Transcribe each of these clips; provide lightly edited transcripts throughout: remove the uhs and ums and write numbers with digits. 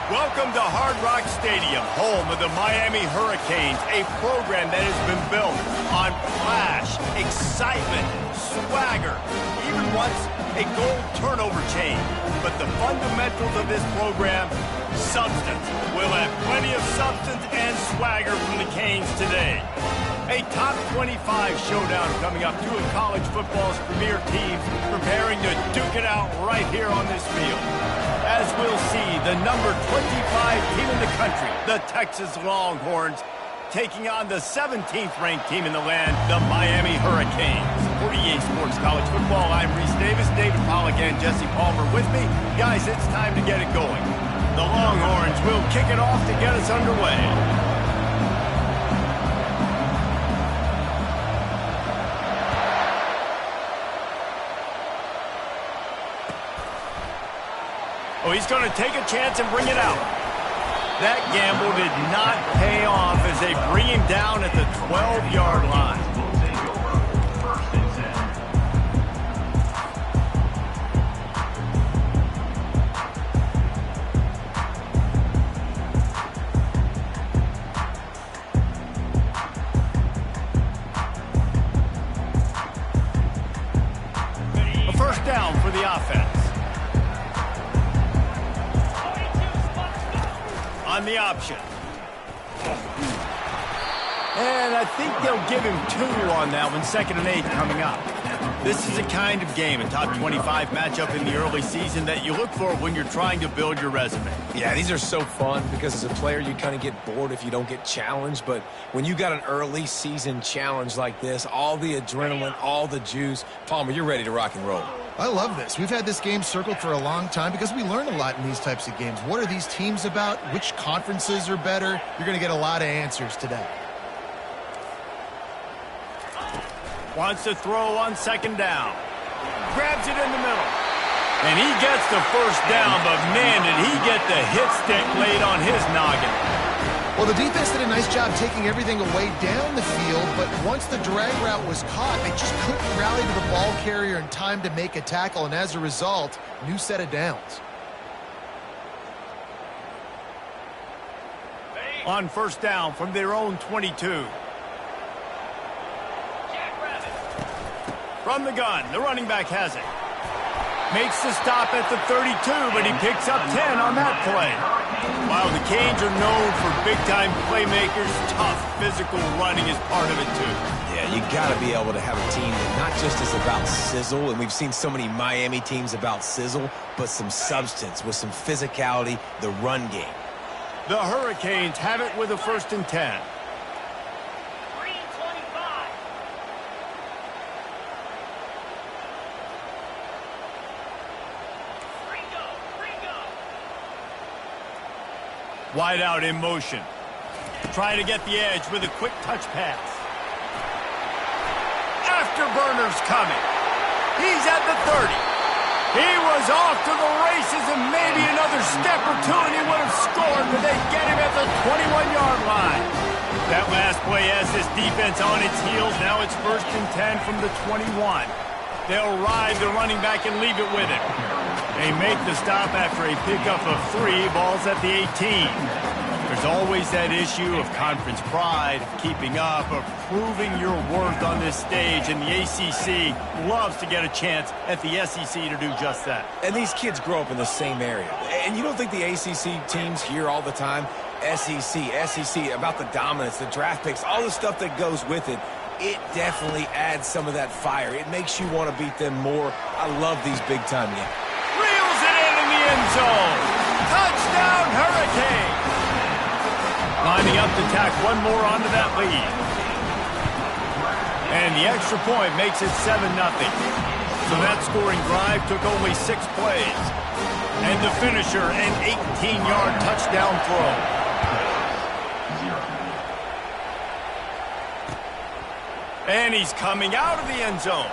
Welcome to Hard Rock Stadium, home of the Miami Hurricanes, a program that has been built on flash, excitement, swagger, even once a gold turnover chain. But the fundamentals of this program, substance. We'll have plenty of substance and swagger from the Canes today. A top 25 showdown coming up. Two of college football's premier teams preparing to duke it out right here on this field. As we'll see, the number 25 team in the country, the Texas Longhorns, taking on the 17th ranked team in the land, the Miami Hurricanes. For EA Sports College Football, I'm Reese Davis, David Pollack and Jesse Palmer with me. Guys, it's time to get it going. The Longhorns will kick it off to get us underway. Oh, he's going to take a chance and bring it out. That gamble did not pay off as they bring him down at the 12-yard line. A first down for the offense. On the option. And I think they'll give him 2 on that one, 2nd and 8 coming up. This is a kind of game, a top 25 matchup in the early season that you look for when you're trying to build your resume. Yeah, these are so fun because as a player you kind of get bored if you don't get challenged, but when you got an early season challenge like this, all the adrenaline, all the juice, Palmer, you're ready to rock and roll. I love this. We've had this game circled for a long time because we learn a lot in these types of games. What are these teams about? Which conferences are better? You're going to get a lot of answers today. Wants to throw on 2nd down. Grabs it in the middle. And he gets the first down, but man, did he get the hit stick laid on his noggin. Well, the defense did a nice job taking everything away down the field, but once the drag route was caught, they just couldn't rally to the ball carrier in time to make a tackle, and as a result, new set of downs. On first down from their own 22. From the gun, the running back has it. Makes the stop at the 32, but he picks up 10 on that play. While the Canes are known for big-time playmakers, tough physical running is part of it too. Yeah, you got to be able to have a team that not just is about sizzle, and we've seen so many Miami teams about sizzle, but some substance with some physicality, the run game. The Hurricanes have it with a 1st and 10. Wide out in motion. Trying to get the edge with a quick touch pass. Afterburner's coming. He's at the 30. He was off to the races and maybe another step or two and he would have scored, but they get him at the 21-yard line. That last play has this defense on its heels. Now it's 1st and 10 from the 21. They'll ride the running back and leave it with him. They make the stop after a pickup of 3, balls at the 18. There's always that issue of conference pride, of keeping up, of proving your worth on this stage, and the ACC loves to get a chance at the SEC to do just that. And these kids grow up in the same area. And you don't think the ACC teams hear all the time, SEC, about the dominance, the draft picks, all the stuff that goes with it. It definitely adds some of that fire. It makes you want to beat them more. I love these big-time games. Reels it in the end zone. Touchdown, Hurricanes. Lining up to tack one more onto that lead. And the extra point makes it 7-0. So that scoring drive took only 6 plays. And the finisher, an 18-yard touchdown throw. And he's coming out of the end zone.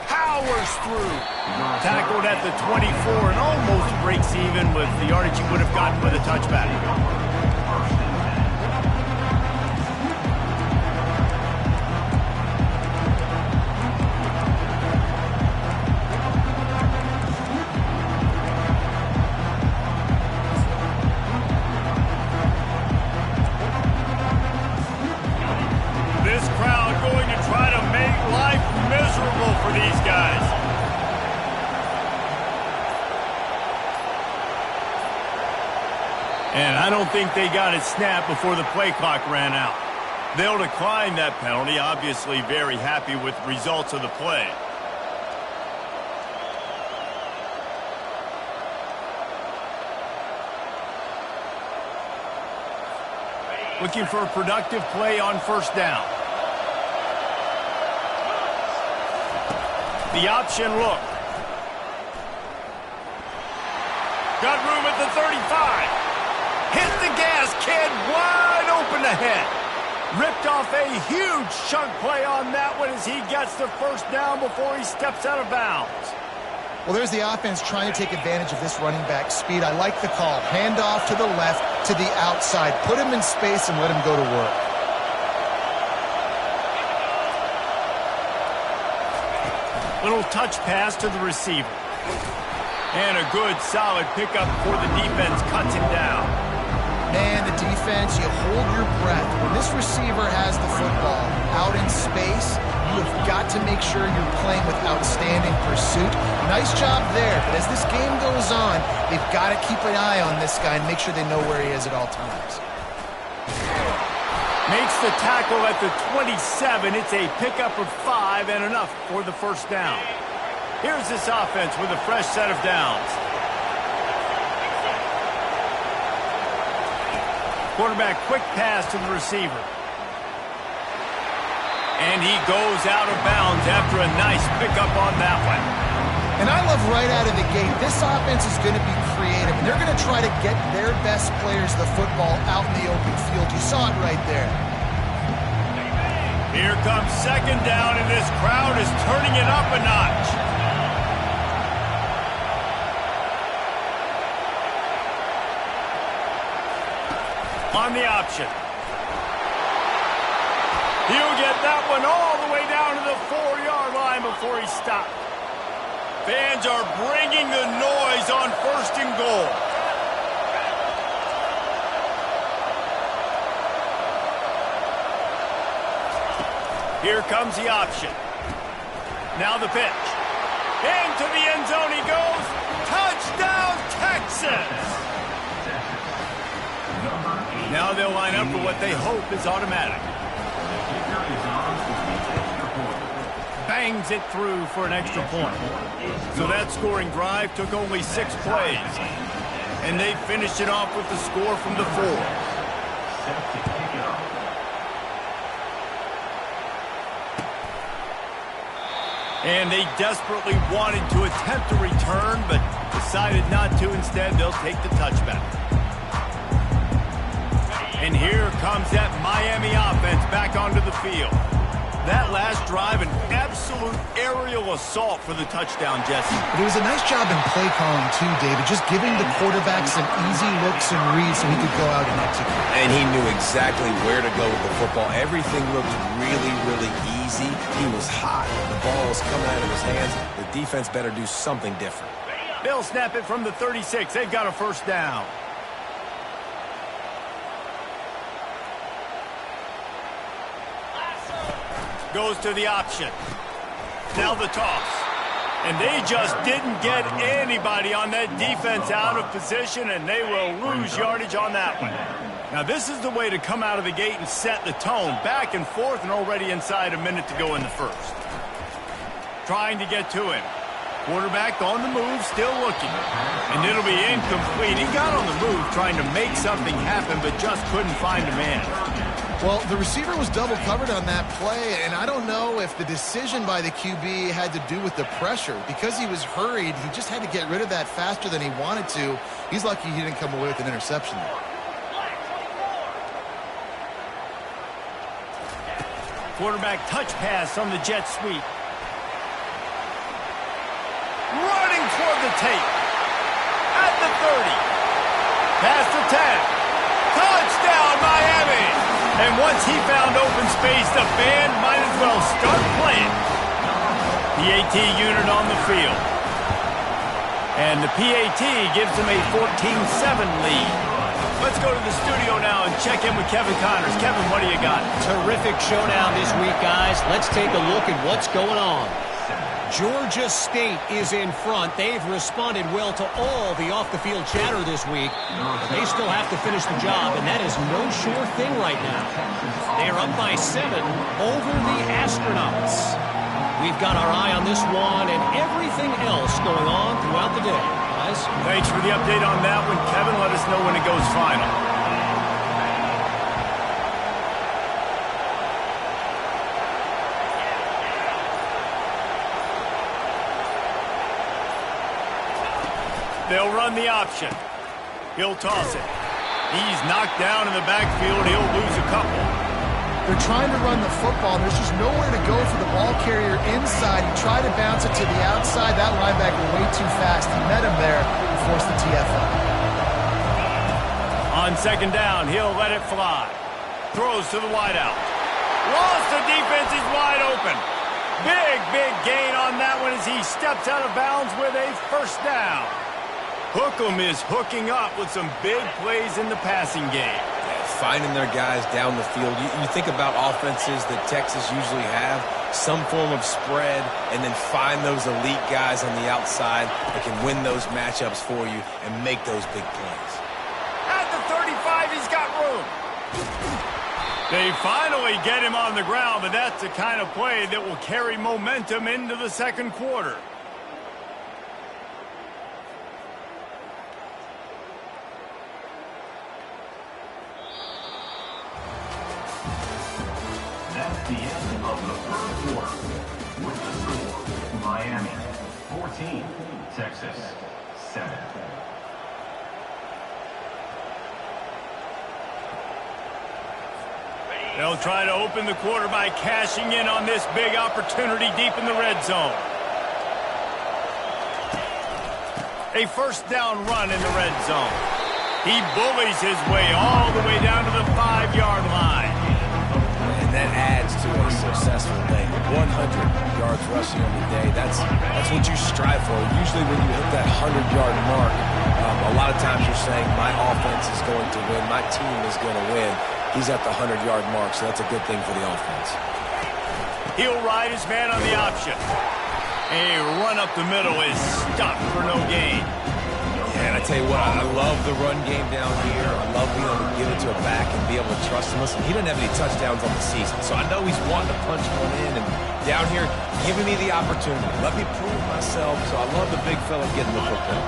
Powers through. Tackled at the 24 and almost breaks even with the yardage he would have gotten with a touchback. miserable for these guys. And I don't think they got it snapped before the play clock ran out. They'll decline that penalty, obviously very happy with the results of the play. Looking for a productive play on first down. The option look. Got room at the 35. Hit the gas, kid, wide open ahead. Ripped off a huge chunk play on that one as he gets the first down before he steps out of bounds. Well, there's the offense trying to take advantage of this running back speed. I like the call. Hand off to the left, to the outside. Put him in space and let him go to work. Little touch pass to the receiver. And a good, solid pickup before the defense cuts him down. Man, the defense, you hold your breath. When this receiver has the football out in space, you have got to make sure you're playing with outstanding pursuit. Nice job there, but as this game goes on, they've got to keep an eye on this guy and make sure they know where he is at all times. Makes the tackle at the 27. It's a pickup of 5 and enough for the first down. Here's this offense with a fresh set of downs. Quarterback quick pass to the receiver. And he goes out of bounds after a nice pickup on that one. And I love right out of the gate, this offense is going to be creative, and they're going to try to get their best players the football out in the open field. You saw it right there. Here comes second down, and this crowd is turning it up a notch. On the option. He'll get that one all the way down to the 4-yard line before he stopped. Fans are bringing the noise on first and goal. Here comes the option. Now the pitch. Into the end zone he goes. Touchdown, Texas! Now they'll line up for what they hope is automatic. Bangs it through for an extra point. So that scoring drive took only 6 plays. And they finished it off with the score from the 4. And they desperately wanted to attempt a return, but decided not to. Instead, they'll take the touchback. And here comes that Miami offense back onto the field. That last drive, an absolute aerial assault for the touchdown, Jesse. But it was a nice job in play calling, too, David, just giving the quarterback some easy looks and reads so he could go out and execute. And he knew exactly where to go with the football. Everything looked really, really easy. He was hot. The ball was coming out of his hands. The defense better do something different. They'll snap it from the 36. They've got a first down. Goes to the option. Now the toss. And they just didn't get anybody on that defense out of position, and they will lose yardage on that one. Now this is the way to come out of the gate and set the tone. Back and forth and already inside a minute to go in the first. Trying to get to him. Quarterback on the move, still looking. And it'll be incomplete. He got on the move trying to make something happen, but just couldn't find a man. Well, the receiver was double covered on that play, and I don't know if the decision by the QB had to do with the pressure. Because he was hurried, he just had to get rid of that faster than he wanted to. He's lucky he didn't come away with an interception there. Quarterback touch pass on the jet sweep. Running toward the tape. At the 30. Past the 10. Touchdown, Miami! And once he found open space, the band might as well start playing. PAT unit on the field. And the PAT gives them a 14-7 lead. Let's go to the studio now and check in with Kevin Connors. Kevin, what do you got? Terrific showdown this week, guys. Let's take a look at what's going on. Georgia State is in front. They've responded well to all the off-the-field chatter this week. But they still have to finish the job, and that is no sure thing right now. They're up by 7 over the Astronauts. We've got our eye on this one and everything else going on throughout the day. Thanks for the update on that one, Kevin. Let us know when it goes final. They'll run the option. He'll toss it. He's knocked down in the backfield. He'll lose a couple. They're trying to run the football. There's just nowhere to go for the ball carrier inside. He tried to bounce it to the outside. That linebacker way too fast. He met him there and forced the TFL. On second down, he'll let it fly. Throws to the wideout. Lost, the defense is wide open. Big gain on that one as he steps out of bounds with a first down. Hookem is hooking up with some big plays in the passing game. Finding their guys down the field. You think about offenses that Texas usually have, some form of spread, and then find those elite guys on the outside that can win those matchups for you and make those big plays. At the 35, he's got room. They finally get him on the ground, but that's the kind of play that will carry momentum into the second quarter. That's the end of the third quarter. With the score, Miami 14, Texas 7. They'll try to open the quarter by cashing in on this big opportunity deep in the red zone. A first down run in the red zone. He bullies his way all the way down to the 5-yard line. And that adds to a successful day. 100 yards rushing on the day. That's what you strive for. Usually when you hit that 100-yard mark, a lot of times you're saying, my offense is going to win, my team is going to win. He's at the 100-yard mark, so that's a good thing for the offense. He'll ride his man on the option. A run up the middle is stopped for no gain. Yeah, and I tell you what, I love the run game down here. I love being able to give it to a back and be able to trust him. Listen, he doesn't have any touchdowns on the season, so I know he's wanting to punch one in. And down here, giving me the opportunity. Let me prove myself, so I love the big fella getting the football.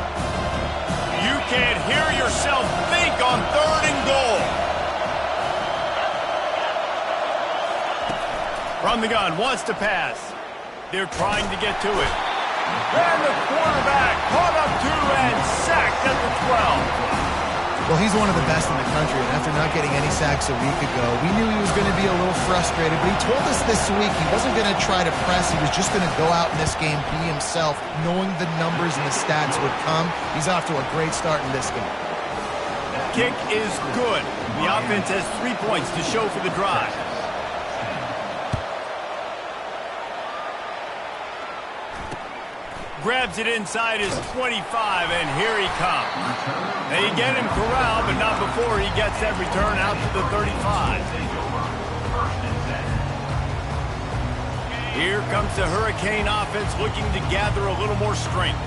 You can't hear yourself think on 3rd and goal. From the gun, wants to pass. They're trying to get to it. And the quarterback caught up to and sacked at the 12. Well, he's one of the best in the country, and after not getting any sacks a week ago, we knew he was going to be a little frustrated, but he told us this week he wasn't going to try to press. He was just going to go out in this game, be himself, knowing the numbers and the stats would come. He's off to a great start in this game. Kick is good. The offense has 3 points to show for the drive. Grabs it inside his 25, and here he comes. They get him corralled, but not before he gets that return out to the 35. Here comes the Hurricane offense looking to gather a little more strength.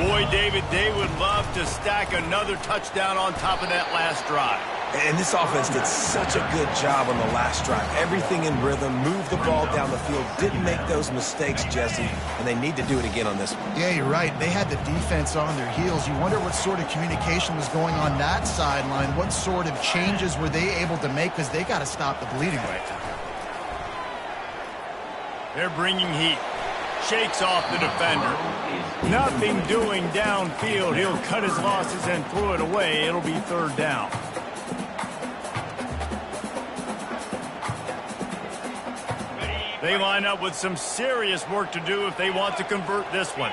Boy, David, they would love to stack another touchdown on top of that last drive. And this offense did such a good job on the last drive. Everything in rhythm, moved the ball down the field, didn't make those mistakes, Jesse, and they need to do it again on this one. Yeah, you're right. They had the defense on their heels. You wonder what sort of communication was going on that sideline. What sort of changes were they able to make, because they got to stop the bleeding right now. They're bringing heat. Shakes off the defender. Nothing doing downfield. He'll cut his losses and throw it away. It'll be 3rd down. They line up with some serious work to do if they want to convert this one.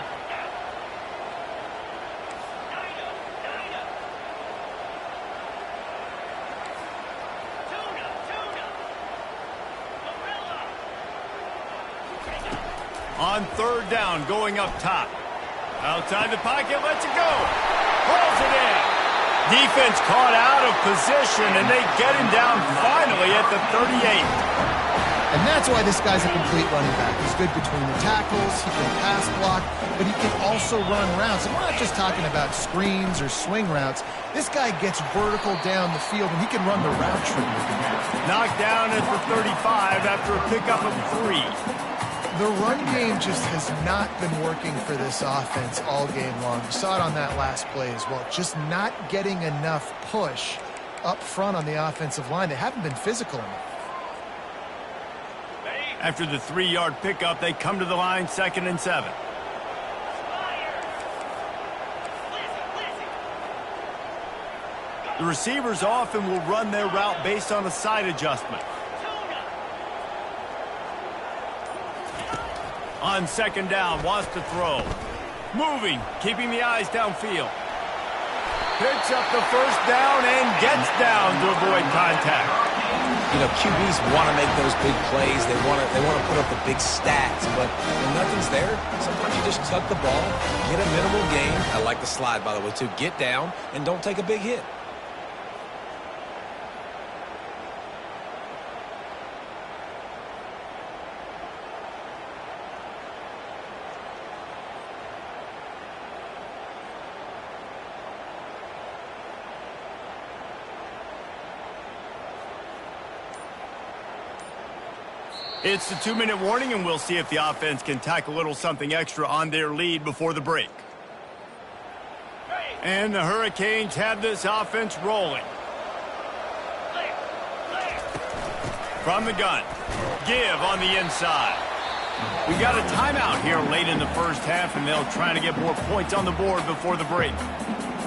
On 3rd down, going up top. Outside the pocket, lets it go. Pulls it in. Defense caught out of position, and they get him down finally at the 38. And that's why this guy's a complete running back. He's good between the tackles, he can pass block, but he can also run routes. And we're not just talking about screens or swing routes. This guy gets vertical down the field, and he can run the route tree. Knocked down at the 35 after a pickup of 3. The run game just has not been working for this offense all game long. You saw it on that last play as well. Just not getting enough push up front on the offensive line. They haven't been physical enough. After the 3-yard pickup, they come to the line, 2nd and 7. The receivers often will run their route based on a side adjustment. On 2nd down, wants to throw. Moving, keeping the eyes downfield. Picks up the 1st down and gets down to avoid contact. You know, QBs want to make those big plays. They want to put up the big stats. But when nothing's there, sometimes you just tuck the ball, get a minimal gain. I like the slide, by the way, too. Get down and don't take a big hit. It's the 2-minute warning, and we'll see if the offense can tack a little something extra on their lead before the break. And the Hurricanes have this offense rolling. From the gun, give on the inside. We got a timeout here late in the first half, and they'll try to get more points on the board before the break.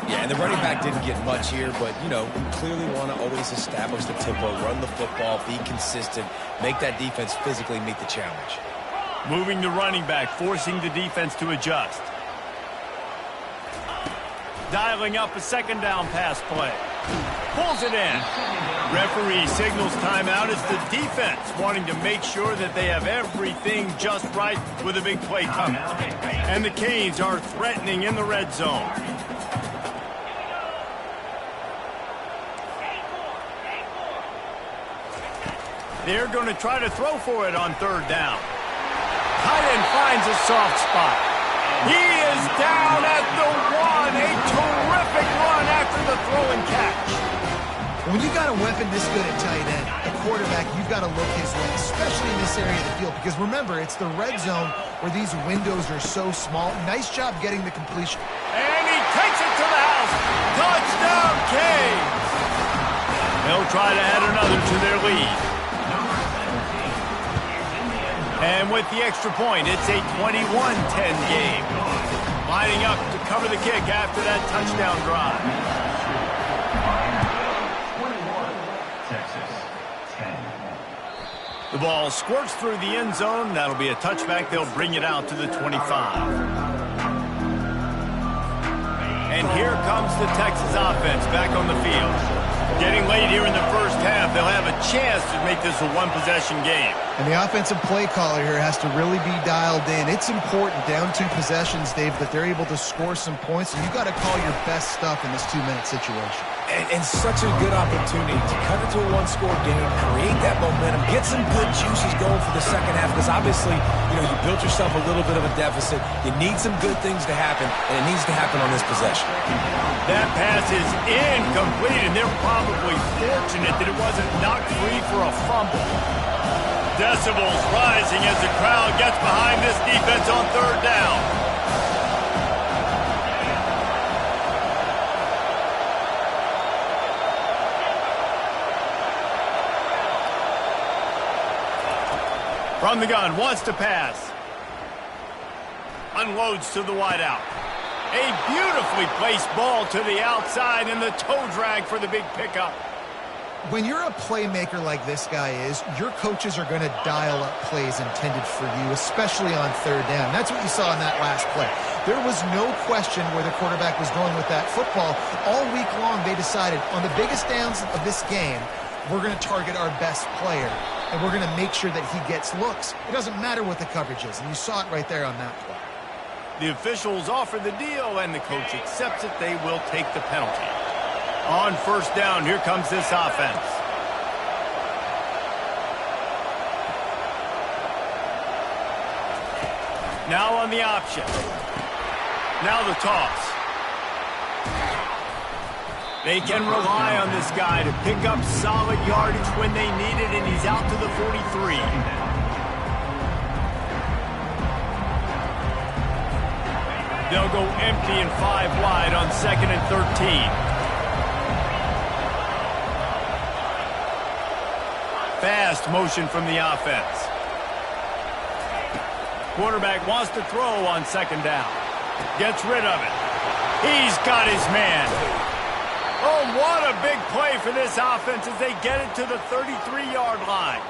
Yeah, and the running back didn't get much here, but, you know, we clearly want to always establish the tempo, run the football, be consistent, make that defense physically meet the challenge. Moving the running back, forcing the defense to adjust. Dialing up a 2nd down pass play. Pulls it in. Referee signals timeout as the defense wanting to make sure that they have everything just right with a big play coming. And the Canes are threatening in the red zone. They're going to try to throw for it on 3rd down. Tight end finds a soft spot. He is down at the 1. A terrific run after the throw and catch. When you got a weapon this good at tight end, a quarterback, you've got to look his way, especially in this area of the field. Because remember, it's the red zone where these windows are so small. Nice job getting the completion. And he takes it to the house. Touchdown, Canes. They'll try to add another to their lead. And with the extra point, it's a 21-10 game. Lining up to cover the kick after that touchdown drive. 21, Texas, 10. The ball squirts through the end zone. That'll be a touchback. They'll bring it out to the 25. And here comes the Texas offense back on the field. Getting late here in the first half, they'll have a chance to make this a one-possession game. And the offensive play caller here has to really be dialed in. It's important down 2 possessions, Dave, that they're able to score some points, and you've got to call your best stuff in this 2-minute situation. And such a good opportunity to cut into a 1-score game, create that momentum, get some good juices going for the second half, because obviously, you know, you built yourself a little bit of a deficit. You need some good things to happen, and it needs to happen on this possession. That pass is incomplete, and they're probably fortunate that it wasn't knocked free for a fumble. Decibels rising as the crowd gets behind this defense on 3rd down. From the gun, wants to pass. Unloads to the wideout. A beautifully placed ball to the outside and the toe drag for the big pickup. When you're a playmaker like this guy is, your coaches are going to dial up plays intended for you, especially on 3rd down. That's what you saw in that last play. There was no question where the quarterback was going with that football. All week long, they decided on the biggest downs of this game, we're going to target our best player, and we're going to make sure that he gets looks. It doesn't matter what the coverage is, and you saw it right there on that play. The officials offer the deal, and the coach accepts it. They will take the penalty. On first down, here comes this offense. Now on the option. Now the toss. They can rely on this guy to pick up solid yardage when they need it, and he's out to the 43. They'll go empty and 5 wide on 2nd and 13. Fast motion from the offense. Quarterback wants to throw on 2nd down. Gets rid of it. He's got his man. Oh, what a big play for this offense as they get it to the 33-yard line.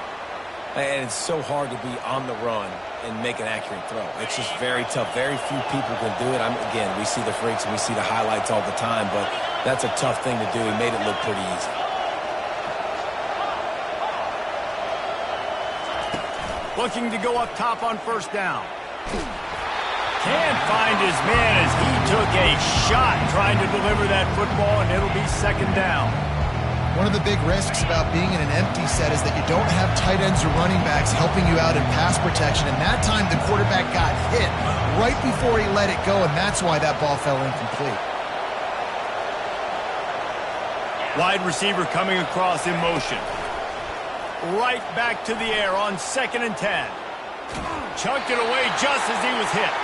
And it's so hard to be on the run and make an accurate throw. It's just very tough. Very few people can do it. Again, we see the freaks and we see the highlights all the time, but that's a tough thing to do. He made it look pretty easy. Looking to go up top on first down. Can't find his man as he took a shot trying to deliver that football, and it'll be 2nd down. One of the big risks about being in an empty set is that you don't have tight ends or running backs helping you out in pass protection, and that time the quarterback got hit right before he let it go, and that's why that ball fell incomplete. Wide receiver coming across in motion. Right back to the air on 2nd and 10. Chucked it away just as he was hit.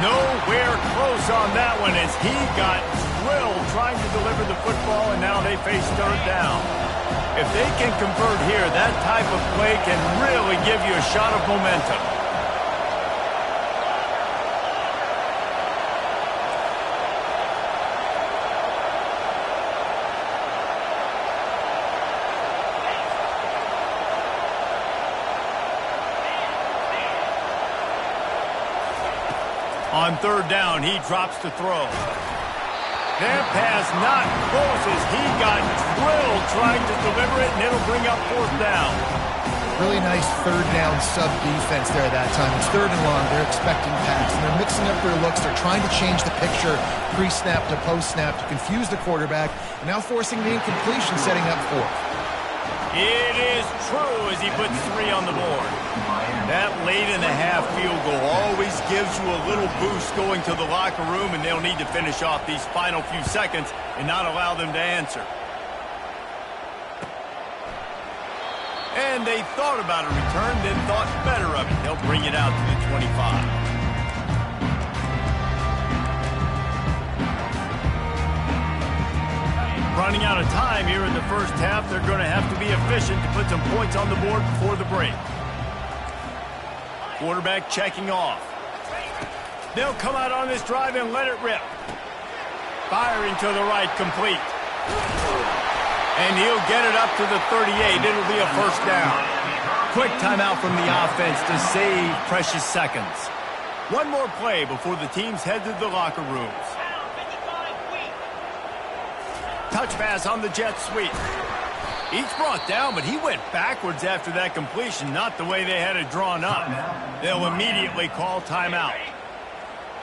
Nowhere close on that one as he got drilled trying to deliver the football, and now they face 3rd down. If they can convert here, that type of play can really give you a shot of momentum. On 3rd down, he drops to throw. That pass not close as he got drilled trying to deliver it, and it'll bring up 4th down. Really nice 3rd down sub-defense there that time. It's 3rd and long. They're expecting pass, and they're mixing up their looks. They're trying to change the picture pre-snap to post-snap to confuse the quarterback, and now forcing the incompletion, setting up 4th. It is true as he puts 3 on the board. That late in the half field goal always gives you a little boost going to the locker room, and they'll need to finish off these final few seconds and not allow them to answer. And they thought about a return, then thought better of it. They'll bring it out to the 25. Running out of time here in the first half, they're going to have to be efficient to put some points on the board before the break. Quarterback checking off. They'll come out on this drive and let it rip. Firing to the right, complete. And he'll get it up to the 38. It'll be a 1st down. Quick timeout from the offense to save precious seconds. One more play before the teams head to the locker rooms. Touch pass on the jet sweep. He's brought down, but he went backwards after that completion, not the way they had it drawn up. They'll immediately call timeout.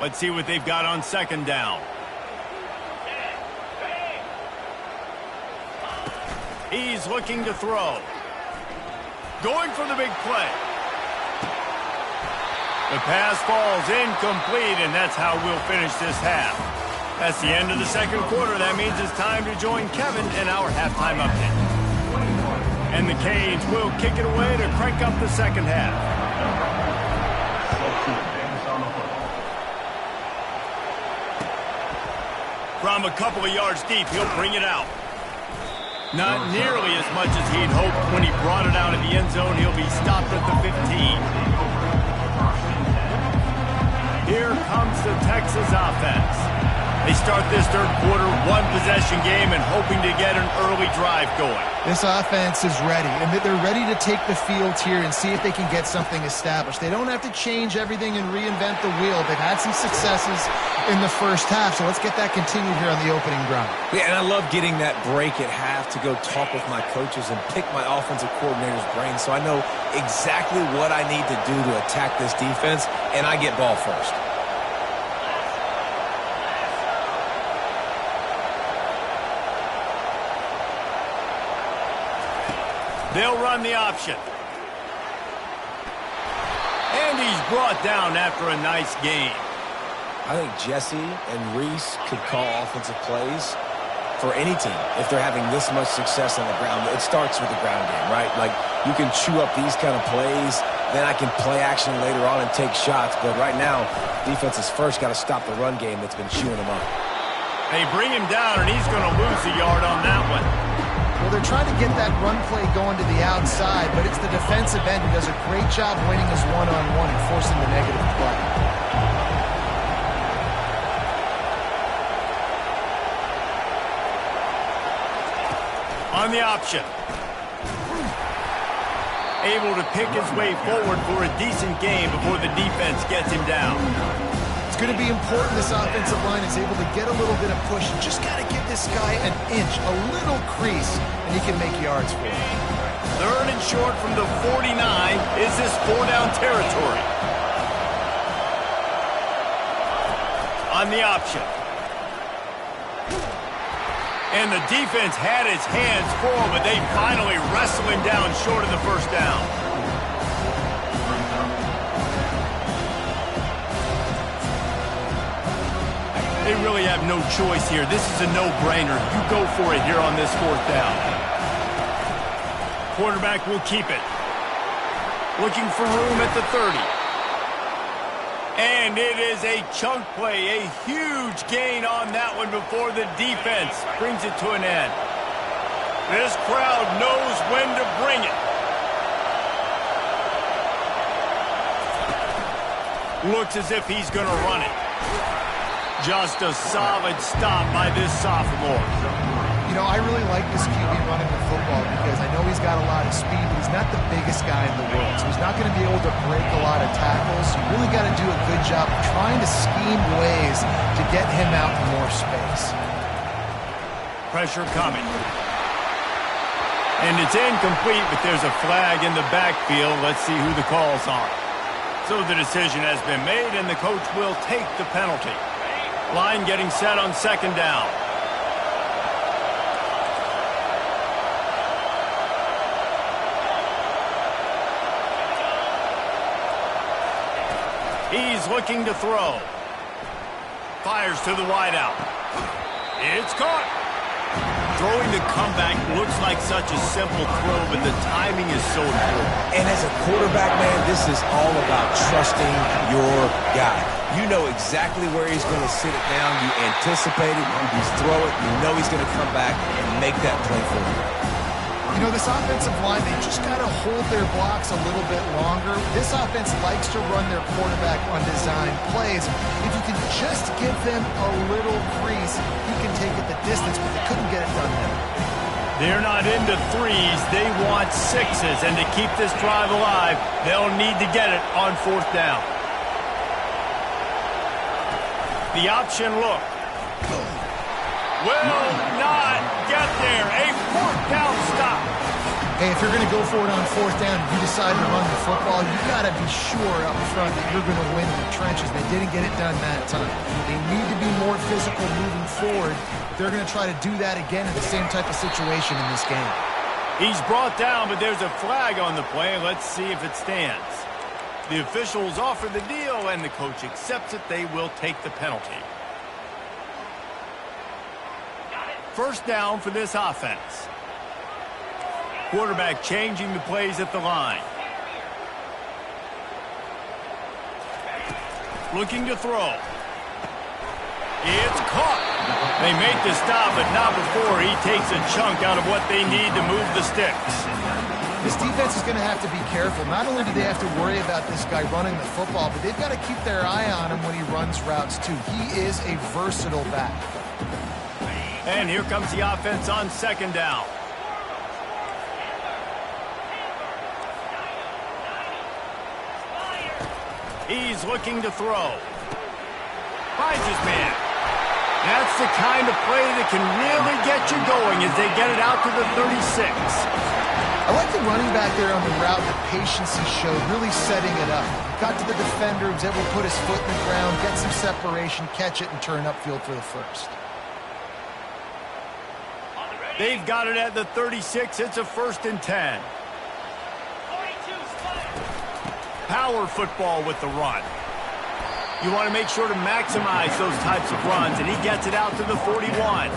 Let's see what they've got on 2nd down. He's looking to throw. Going for the big play. The pass falls incomplete, and that's how we'll finish this half. That's the end of the 2nd quarter. That means it's time to join Kevin in our halftime update. And the Canes will kick it away to crank up the 2nd half. From a couple of yards deep, he'll bring it out. Not nearly as much as he'd hoped when he brought it out of the end zone. He'll be stopped at the 15. Here comes the Texas offense. They start this 3rd quarter, 1-possession game, and hoping to get an early drive going. This offense is ready, and they're ready to take the field here and see if they can get something established. They don't have to change everything and reinvent the wheel. They've had some successes in the first half, so let's get that continued here on the opening drive. Yeah, and I love getting that break at half to go talk with my coaches and pick my offensive coordinator's brain so I know exactly what I need to do to attack this defense, and I get ball first. They'll run the option. And he's brought down after a nice gain. I think Jesse and Reese could call offensive plays for any team if they're having this much success on the ground. It starts with the ground game, right? Like, you can chew up these kind of plays, then I can play action later on and take shots. But right now, defense has first got to stop the run game that's been chewing them up. They bring him down, and he's going to lose a yard on that one. Well, they're trying to get that run play going to the outside, but it's the defensive end who does a great job winning his one-on-one and forcing the negative play. On the option. Able to pick his way forward for a decent game before the defense gets him down. It's going to be important this offensive line is able to get a little bit of push. You just got to give this guy an inch, a little crease, and he can make yards for it. 3rd and short from the 49. Is this 4-down territory? On the option. And the defense had his hands full, but they finally wrestle him down short of the 1st down. They really have no choice here. This is a no-brainer. You go for it here on this 4th down. Quarterback will keep it. Looking for room at the 30. And it is a chunk play, a huge gain on that one before the defense brings it to an end. This crowd knows when to bring it. Looks as if he's going to run it. Just a solid stop by this sophomore. You know, I really like this QB running the football because I know he's got a lot of speed, but he's not the biggest guy in the world. So he's not going to be able to break a lot of tackles. You really got to do a good job trying to scheme ways to get him out in more space. Pressure coming. And it's incomplete, but there's a flag in the backfield. Let's see who the call's on. So the decision has been made, and the coach will take the penalty. Line getting set on 2nd down. He's looking to throw. Fires to the wideout. It's caught. Throwing the comeback looks like such a simple throw, but the timing is so important. And as a quarterback, man, this is all about trusting your guy. You know exactly where he's going to sit it down. You anticipate it. You throw it. You know he's going to come back and make that play for you. You know, this offensive line, they just got to hold their blocks a little bit longer. This offense likes to run their quarterback on design plays. If you can just give them a little crease, you can take it the distance, but they couldn't get it done there. They're not into 3s. They want 6s, and to keep this drive alive, they'll need to get it on 4th down. The option look. Will not get there. A 4th down stop. Hey, if you're going to go for it on 4th down, if you decide to run the football, you got to be sure up front that you're going to win in the trenches. They didn't get it done that time. They need to be more physical moving forward. They're going to try to do that again in the same type of situation in this game. He's brought down, but there's a flag on the play. Let's see if it stands. The officials offer the deal, and the coach accepts it. They will take the penalty. 1st down for this offense. Quarterback changing the plays at the line. Looking to throw. It's caught. They make the stop, but not before he takes a chunk out of what they need to move the sticks. This defense is going to have to be careful. Not only do they have to worry about this guy running the football, but they've got to keep their eye on him when he runs routes too. He is a versatile back. And here comes the offense on 2nd down. He's looking to throw. Finds his man. That's the kind of play that can really get you going as they get it out to the 36. I like the running back there on the route, the patience he showed, really setting it up. Got to the defender, was able to put his foot in the ground, get some separation, catch it, and turn upfield for the 1st. They've got it at the 36. It's a 1st and 10. power football with the run. You want to make sure to maximize those types of runs, and he gets it out to the 41.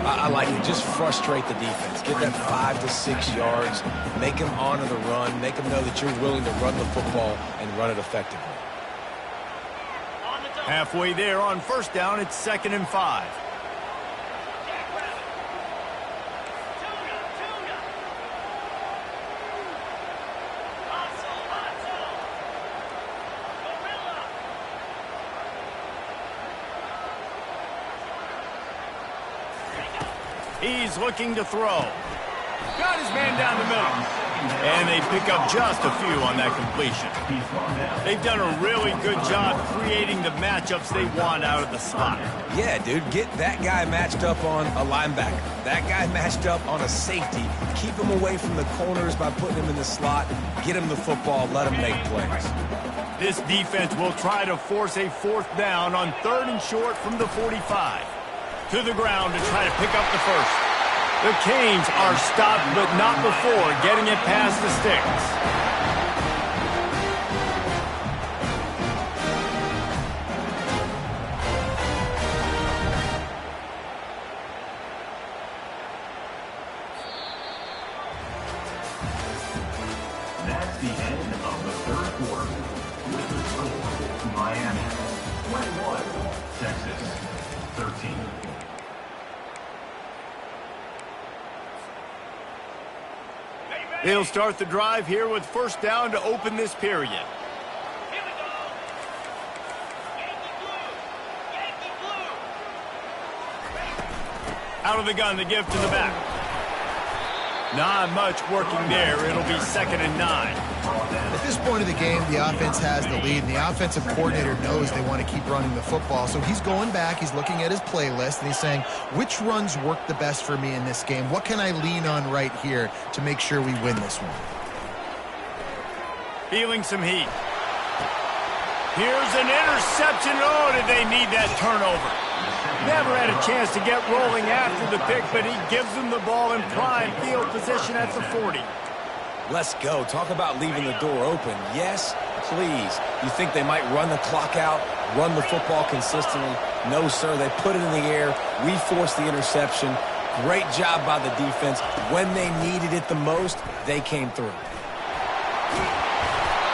I like it. Just frustrate the defense. Get that 5 to 6 yards. Make them honor the run. Make them know that you're willing to run the football and run it effectively. Halfway there on first down, it's 2nd and 5. He's looking to throw. Got his man down the middle. And they pick up just a few on that completion. They've done a really good job creating the matchups they want out of the slot. Yeah, dude, get that guy matched up on a linebacker. That guy matched up on a safety. Keep him away from the corners by putting him in the slot. Get him the football. Let him make plays. This defense will try to force a 4th down on 3rd and short from the 45. To the ground to try to pick up the first. The Canes are stopped, but not before getting it past the sticks. That's the end of the 3rd quarter. With the score, Miami 21, Texas 13. They'll start the drive here with first down to open this period. Out of the gun, the give to the back. Not much working there. It'll be 2nd and 9. At this point of the game, the offense has the lead, and the offensive coordinator knows they want to keep running the football. So he's going back, he's looking at his playlist, and he's saying, which runs work the best for me in this game? What can I lean on right here to make sure we win this one? Feeling some heat. Here's an interception. Oh, did they need that turnover? Never had a chance to get rolling after the pick, but he gives them the ball in prime field position at the 40. Let's go. Talk about leaving the door open. Yes, please. You think they might run the clock out, run the football consistently? No, sir. They put it in the air. We forced the interception. Great job by the defense. When they needed it the most, they came through.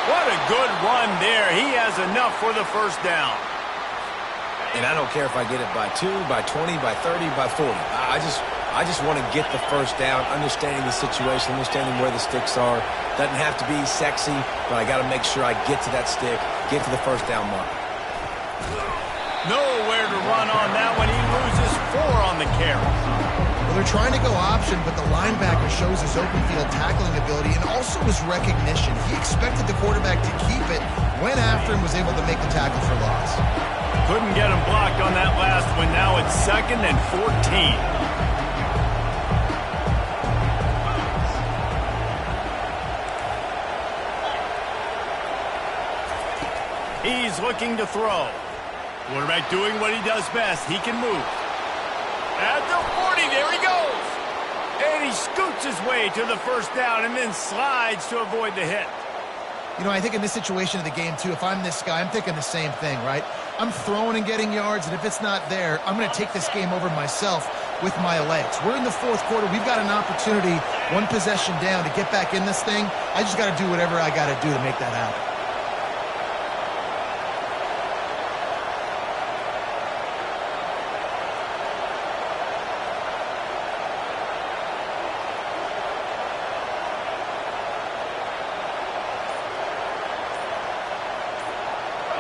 What a good run there. He has enough for the first down. And I don't care if I get it by 2, by 20, by 30, by 40. I just want to get the first down, understanding the situation, understanding where the sticks are. Doesn't have to be sexy, but I got to make sure I get to that stick, get to the first down mark. Nowhere to run on that one. He loses 4 on the carry. Well, they're trying to go option, but the linebacker shows his open field tackling ability and also his recognition. He expected the quarterback to keep it, went after him, was able to make the tackle for loss. Couldn't get him blocked on that last one. Now it's 2nd and 14. He's looking to throw. Quarterback doing what he does best. He can move. At the 40, there he goes. And he scoots his way to the first down and then slides to avoid the hit. You know, I think in this situation of the game, too, if I'm this guy, I'm thinking the same thing, right? I'm throwing and getting yards, and if it's not there, I'm going to take this game over myself with my legs. We're in the 4th quarter. We've got an opportunity, 1 possession down, to get back in this thing. I just got to do whatever I got to do to make that happen.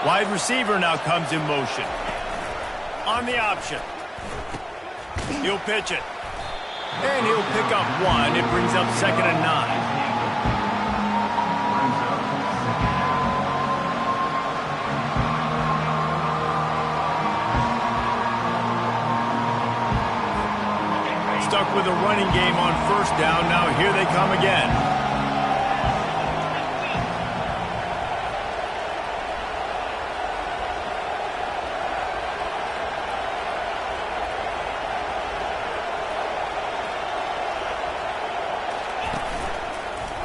Wide receiver now comes in motion. On the option. He'll pitch it. And he'll pick up 1. It brings up 2nd and 9. Stuck with a running game on first down. Now here they come again.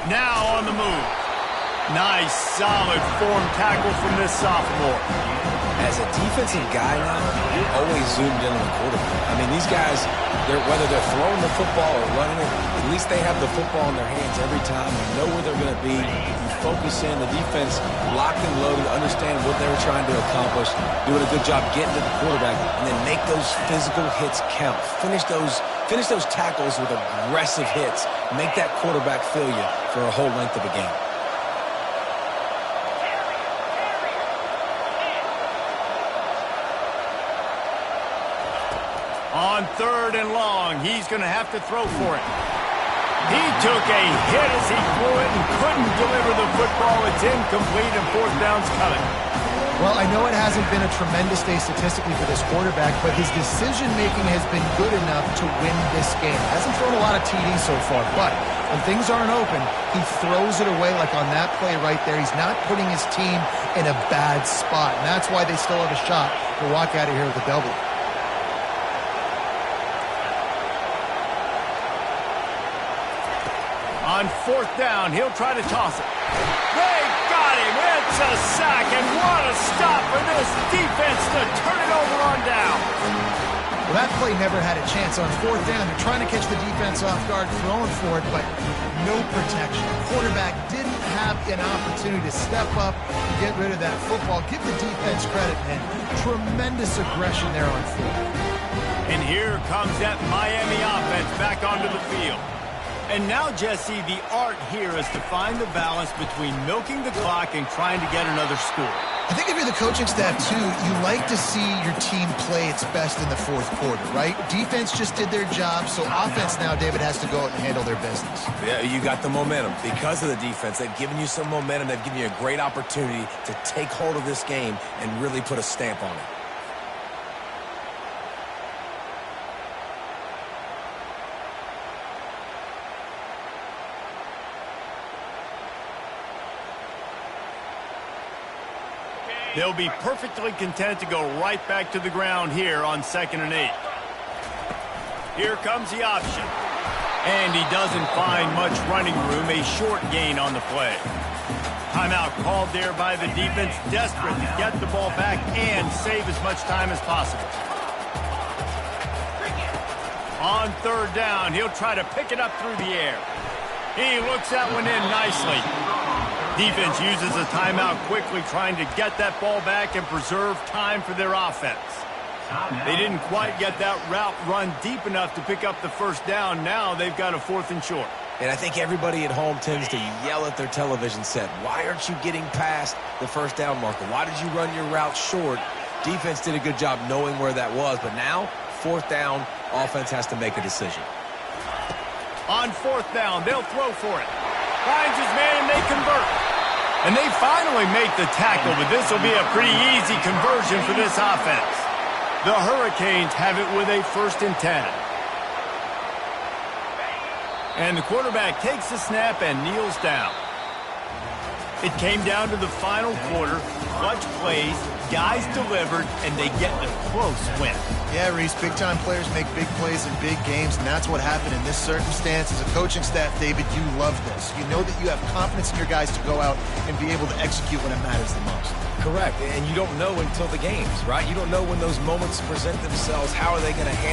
Now on the move. Nice, solid form tackle from this sophomore. As a defensive guy now, you're always zoomed in on the quarterback. I mean, these guys, whether they're throwing the football or running it, at least they have the football in their hands every time. They know where they're going to be. You focus in. The defense locked and loaded, understand what they were trying to accomplish, doing a good job getting to the quarterback, and then make those physical hits count. Finish those tackles with aggressive hits. Make that quarterback feel you for a whole length of a game. On 3rd and long, he's going to have to throw for it. He took a hit as he threw it and couldn't deliver the football. It's incomplete and 4th down's coming. Well, I know it hasn't been a tremendous day statistically for this quarterback, but his decision-making has been good enough to win this game. Hasn't thrown a lot of TDs so far, but when things aren't open, he throws it away like on that play right there. He's not putting his team in a bad spot, and that's why they still have a shot to walk out of here with a W. On 4th down, he'll try to toss it. They got him. It's a sack, and what a stop for this defense to turn it over on down. Well, that play never had a chance. On 4th down, they're trying to catch the defense off guard, throwing for it, but no protection. Quarterback didn't have an opportunity to step up and get rid of that football. Give the defense credit, man. Tremendous aggression there on 4th. And here comes that Miami offense back onto the field. And now, Jesse, the art here is to find the balance between milking the clock and trying to get another score. I think if you're the coaching staff, too, you like to see your team play its best in the 4th quarter, right? Defense just did their job, so offense now, David, has to go out and handle their business. Yeah, you got the momentum. Because of the defense, they've given you some momentum. They've given you a great opportunity to take hold of this game and really put a stamp on it. They'll be perfectly content to go right back to the ground here on 2nd and 8. Here comes the option. And he doesn't find much running room, a short gain on the play. Timeout called there by the defense, desperate to get the ball back and save as much time as possible. On 3rd down, he'll try to pick it up through the air. He looks that one in nicely. Defense uses a timeout quickly, trying to get that ball back and preserve time for their offense. They didn't quite get that route run deep enough to pick up the 1st down. Now they've got a 4th and short. And I think everybody at home tends to yell at their television set, why aren't you getting past the 1st down marker? Why did you run your route short? Defense did a good job knowing where that was, but now 4th down, offense has to make a decision. On 4th down, they'll throw for it. Finds his man, and they convert. And they finally make the tackle, but this will be a pretty easy conversion for this offense. The Hurricanes have it with a 1st and 10. And the quarterback takes the snap and kneels down. It came down to the final quarter. Clutch plays, guys delivered, and they get a close win. Yeah, Reese, big-time players make big plays in big games, and that's what happened in this circumstance. As a coaching staff, David, you love this. You know that you have confidence in your guys to go out and be able to execute when it matters the most. Correct, and you don't know until the games, right? You don't know when those moments present themselves. How are they going to handle